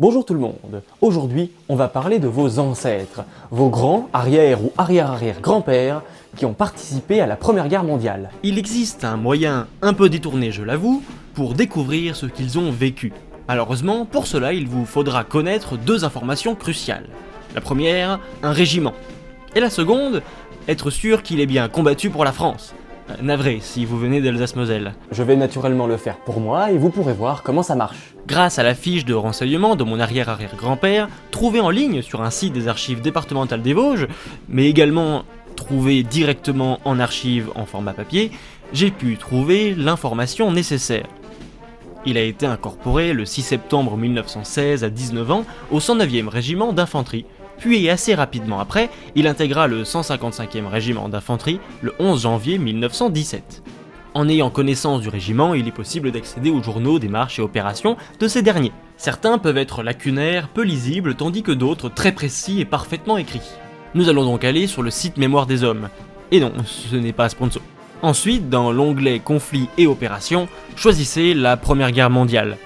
Bonjour tout le monde, aujourd'hui on va parler de vos ancêtres, vos grands, arrière ou arrière-arrière-grands-pères qui ont participé à la Première Guerre mondiale. Il existe un moyen un peu détourné, je l'avoue, pour découvrir ce qu'ils ont vécu. Malheureusement, pour cela, il vous faudra connaître deux informations cruciales. La première, un régiment. Et la seconde, être sûr qu'il ait bien combattu pour la France. Navré si vous venez d'Alsace-Moselle. Je vais naturellement le faire pour moi et vous pourrez voir comment ça marche. Grâce à la fiche de renseignement de mon arrière-arrière-grand-père, trouvée en ligne sur un site des archives départementales des Vosges, mais également trouvée directement en archives en format papier, j'ai pu trouver l'information nécessaire. Il a été incorporé le 6 septembre 1916 à 19 ans au 109e régiment d'infanterie, puis assez rapidement après, il intégra le 155e régiment d'infanterie le 11 janvier 1917. En ayant connaissance du régiment, il est possible d'accéder aux journaux des marches et opérations de ces derniers. Certains peuvent être lacunaires, peu lisibles, tandis que d'autres très précis et parfaitement écrits. Nous allons donc aller sur le site Mémoire des Hommes. Et non, ce n'est pas sponsor. Ensuite, dans l'onglet Conflits et opérations, choisissez la Première Guerre mondiale.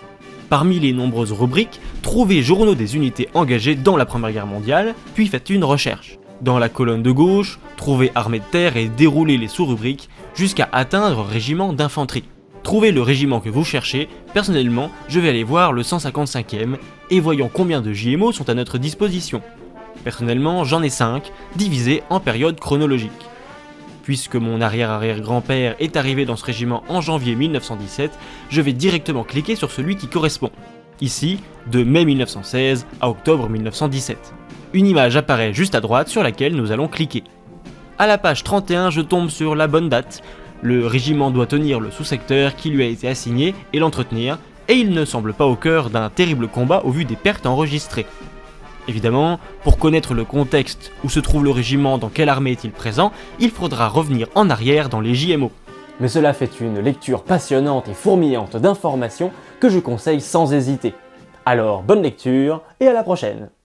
Parmi les nombreuses rubriques, trouvez journaux des unités engagées dans la Première Guerre mondiale, puis faites une recherche. Dans la colonne de gauche, trouvez armée de terre et déroulez les sous-rubriques jusqu'à atteindre régiment d'infanterie. Trouvez le régiment que vous cherchez, personnellement, je vais aller voir le 155e et voyons combien de JMO sont à notre disposition. Personnellement, j'en ai 5, divisés en périodes chronologiques. Puisque mon arrière-arrière-grand-père est arrivé dans ce régiment en janvier 1917, je vais directement cliquer sur celui qui correspond. Ici, de mai 1916 à octobre 1917. Une image apparaît juste à droite sur laquelle nous allons cliquer. À la page 31, je tombe sur la bonne date. Le régiment doit tenir le sous-secteur qui lui a été assigné et l'entretenir, et il ne semble pas au cœur d'un terrible combat au vu des pertes enregistrées. Évidemment, pour connaître le contexte où se trouve le régiment, dans quelle armée est-il présent, il faudra revenir en arrière dans les JMO. Mais cela fait une lecture passionnante et fourmillante d'informations que je conseille sans hésiter. Alors bonne lecture et à la prochaine!